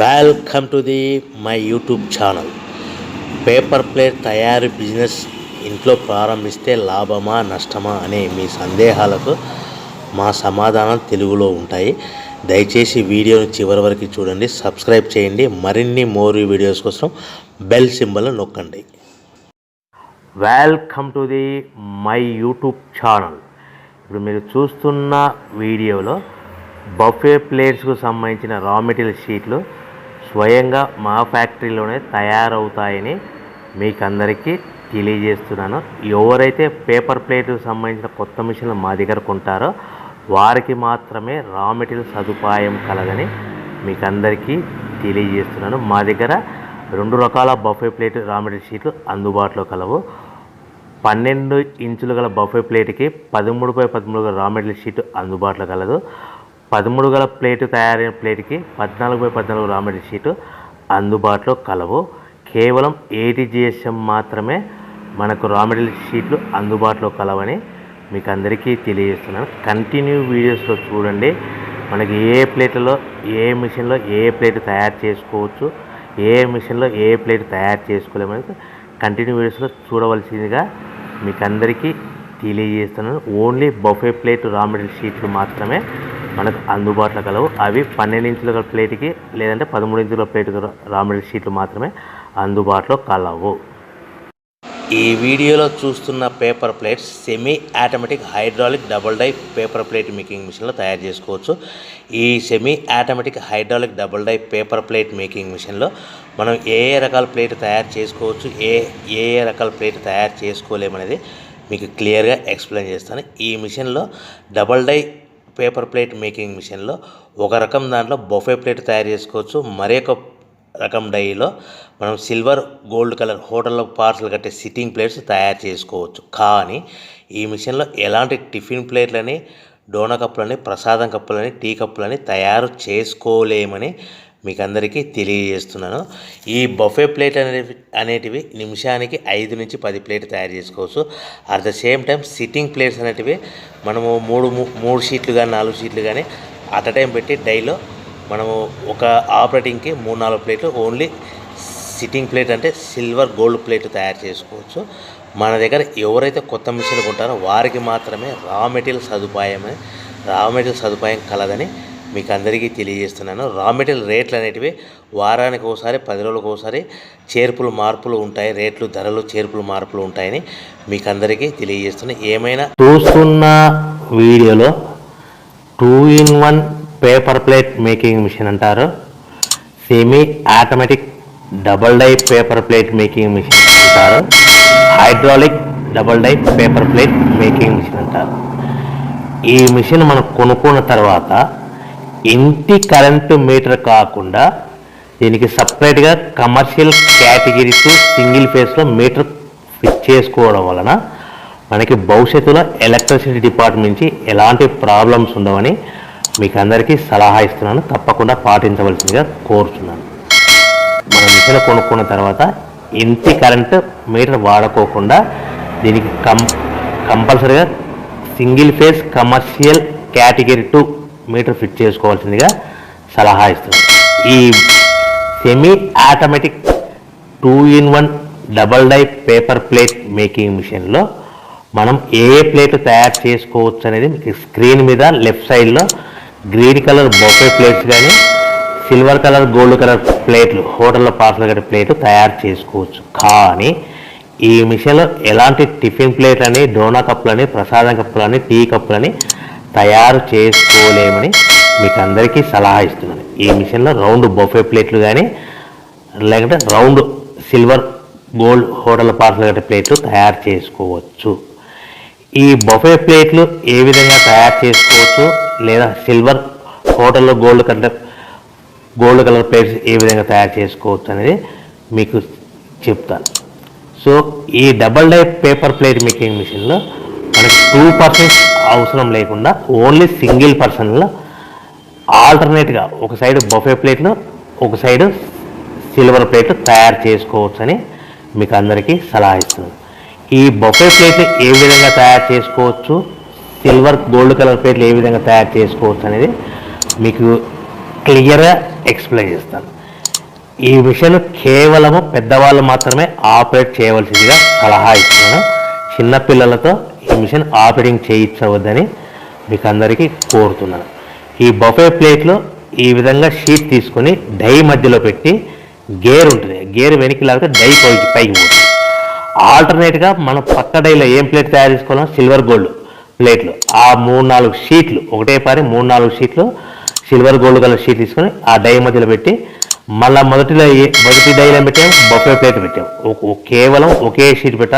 Welcome to the my YouTube channel. Paper plate తయారీ business ఇంట్లో ప్రారంభిస్తే లాభమా నష్టమా అనే మీ సందేహాలకు మా సమాధానం తెలుగులో ఉంటాయి. దయచేసి వీడియోని చివరి వరకు చూడండి, సబ్స్క్రైబ్ చేయండి. మరిన్ని వీడియోస్ కోసం బెల్ సింబల్ నొక్కండి. Welcome to the my YouTube channel. ఇప్పుడు మీరు చూస్తున్న వీడియోలో బఫే ప్లేట్స్కు సంబంధించిన రా మెటీరియల్ షీట్లు స్వయంగా మా ఫ్యాక్టరీలోనే తయారవుతాయని మీకు అందరికీ తెలియజేస్తున్నాను. ఎవరైతే పేపర్ ప్లేట్కు సంబంధించిన కొత్త మిషన్లు మా దగ్గర కొంటారో వారికి మాత్రమే రా మెటీరియల్ సదుపాయం కలదని మీకు అందరికీ తెలియజేస్తున్నాను. మా దగ్గర 2 రకాల బఫే ప్లేట్ రా మెటీరియల్ షీట్లు అందుబాటులో కలవు. 12 ఇంచులు గల బఫే ప్లేట్కి 13x13 గల రా మెటీరియల్ షీట్ అందుబాటులో కలదు. 13 గల ప్లేటు తయారైన ప్లేట్కి 14x14 రా మెటీరియల్ షీటు అందుబాటులో కలవు. కేవలం 80 GSM మాత్రమే మనకు రా మెటీరియల్ షీట్లు అందుబాటులో కలవని మీకు అందరికీ తెలియజేస్తున్నాను. కంటిన్యూ వీడియోస్లో చూడండి. మనకి ఏ ప్లేట్లలో ఏ మిషన్లో ఏ ప్లేట్ తయారు చేసుకోవచ్చు, ఏ మిషన్లో ఏ ప్లేట్ తయారు చేసుకోలేమని కంటిన్యూ వీడియోస్లో చూడవలసిందిగా మీకు అందరికీ తెలియజేస్తున్నాను. Only buffet plate raw material షీట్లు మాత్రమే మనకు అందుబాటులో కలవు. అవి 12 ఇంచుల ప్లేట్కి లేదంటే 13 ఇంచుల ప్లేట్ రా మెటీరియల్ షీట్లు మాత్రమే అందుబాటులో కలవు. ఈ వీడియోలో చూస్తున్న paper plates semi automatic hydraulic double die paper plate making మిషన్లో తయారు చేసుకోవచ్చు. ఈ semi automatic hydraulic double die paper plate making మిషన్లో మనం ఏ రకాల ప్లేట్ తయారు చేసుకోవచ్చు, ఏ రకాల ప్లేట్ తయారు చేసుకోలేమనేది మీకు క్లియర్గా ఎక్స్ప్లెయిన్ చేస్తాను. ఈ మిషన్లో double die paper plate making మిషన్లో ఒక రకం దాంట్లో బఫే ప్లేట్ తయారు చేసుకోవచ్చు. మరొక రకం డైలో మనం సిల్వర్ గోల్డ్ కలర్ హోటల్లో పార్సల్ కట్టే సిట్టింగ్ ప్లేట్స్ తయారు చేసుకోవచ్చు. కానీ ఈ మిషన్లో ఎలాంటి టిఫిన్ ప్లేట్లని, డోనా కప్పులని, ప్రసాదం కప్పులని, టీ కప్పులని తయారు చేసుకోలేమని మీకు అందరికీ తెలియజేస్తున్నాను. ఈ బఫే ప్లేట్ అనేటివి నిమిషానికి 5 నుంచి 10 ప్లేట్ తయారు చేసుకోవచ్చు. At the same time sitting plates అనేటివి మనము 3 షీట్లు కానీ 4 షీట్లు కానీ అట్ అ టైం పెట్టి డైలో మనము ఒక ఆపరేటింగ్కి 3-4 ప్లేట్లు ఓన్లీ సిట్టింగ్ ప్లేట్ అంటే సిల్వర్ గోల్డ్ ప్లేట్ తయారు చేసుకోవచ్చు. మన దగ్గర ఎవరైతే కొత్త మిషన్లు కొంటారో వారికి మాత్రమే రా మెటీరియల్ సదుపాయం కలదని మీకు అందరికీ తెలియజేస్తున్నాను. రా మెటీరియల్ రేట్లు అనేటివి వారానికి ఒకసారి 10 రోజులకు ఒకసారి మార్పులు ఉంటాయి. రేట్లు ధరలు మార్పులు ఉంటాయని మీకు అందరికీ తెలియజేస్తున్నాను. ఏమైనా చూస్తున్న వీడియోలో 2-in-1 paper plate making machine అంటారు, semi automatic double die paper plate making machine అంటారు, hydraulic double die paper plate making machine అంటారు. ఈ మిషన్ మనం కొనుక్కున్న తర్వాత ఇంటి కరెంటు మీటర్ కాకుండా దీనికి సపరేట్గా కమర్షియల్ కేటగిరీస్ సింగిల్ ఫేస్లో మీటర్ ఫిట్ చేసుకోవడం వలన మనకి భవిష్యత్తులో ఎలక్ట్రిసిటీ డిపార్ట్మెంట్ నుంచి ఎలాంటి ప్రాబ్లమ్స్ ఉండవని మీకు అందరికీ సలహా ఇస్తున్నాను. తప్పకుండా పాటించవలసిందిగా కోరుతున్నాను. మనం మిషన్ కొనుక్కున్న తర్వాత ఇంటి కరెంటు మీటర్ వాడుకోకుండా దీనికి కంపల్సరీగా single phase commercial category 2 meter fit చేసుకోవాల్సిందిగా సలహా ఇస్తున్నాను. ఈ semi automatic 2-in-1 double die paper plate making మిషన్లో మనం ఏ ప్లేట్ తయారు చేసుకోవచ్చు అనేది మీకు స్క్రీన్ మీద లెఫ్ట్ సైడ్లో గ్రీన్ కలర్ బొఫే ప్లేట్స్ కానీ సిల్వర్ కలర్ గోల్డ్ కలర్ ప్లేట్లు హోటల్లో పార్సల్ కట్టే ప్లేట్లు తయారు చేసుకోవచ్చు. కానీ ఈ మిషన్లో ఎలాంటి టిఫిన్ ప్లేట్లని, డోనా కప్పులని, ప్రసాదం కప్పులని, టీ కప్పులని తయారు చేసుకోలేమని మీకు అందరికీ సలహా ఇస్తున్నాను. ఈ మిషన్లో రౌండ్ బొఫే ప్లేట్లు కానీ లేకుంటే round silver gold hotel parcel కట్టే ప్లేట్లు తయారు చేసుకోవచ్చు. ఈ బొఫే ప్లేట్లు ఏ విధంగా తయారు చేసుకోవచ్చు లేదా సిల్వర్ హోటల్లో గోల్డ్ కలర్ ప్లేట్స్ ఏ విధంగా తయారు చేసుకోవచ్చు అనేది మీకు చెప్తాను. సో ఈ double die paper plate making మిషన్లో మనకి 2 పర్సన్స్ అవసరం లేకుండా ఓన్లీ సింగిల్ పర్సన్లో ఆల్టర్నేట్గా ఒక సైడ్ బఫే ప్లేట్లు ఒక సైడ్ సిల్వర్ ప్లేట్లు తయారు చేసుకోవచ్చు అని మీకు అందరికీ సలహా ఇస్తున్నాను. ఈ బఫే ప్లేట్లు ఏ విధంగా తయారు చేసుకోవచ్చు, సిల్వర్ గోల్డ్ కలర్ ప్లేట్లు ఏ విధంగా తయారు చేసుకోవచ్చు అనేది మీకు క్లియర్గా ఎక్స్ప్లెయిన్ చేస్తాను. ఈ మిషన్ కేవలము పెద్దవాళ్ళు మాత్రమే ఆపరేట్ చేయవలసిందిగా సలహా ఇస్తున్నాను. చిన్నపిల్లలతో ఈ మిషన్ ఆపరేటింగ్ చేయించవద్దని మీకు అందరికీ కోరుతున్నాను. ఈ బఫే ప్లేట్లో ఈ విధంగా షీట్ తీసుకొని డై మధ్యలో పెట్టి గేర్ ఉంటుంది, గేర్ వెనక్కి లాగితే డై పైకి పోతుంది. ఆల్టర్నేట్గా మనం పక్క డైలో ఏం ప్లేట్ తయారు చేసుకోవాలో సిల్వర్ గోల్డ్ ప్లేట్లు ఆ 3-4 షీట్లు ఒకటే పారి 3-4 షీట్లు సిల్వర్ గోల్డ్ కలర్ షీట్ తీసుకొని ఆ డై మధ్యలో పెట్టి మళ్ళీ మొదటి డైలో పెట్టాము, బఫే ప్లేట్ పెట్టాము. కేవలం ఒకే షీట్ పెట్టాలి.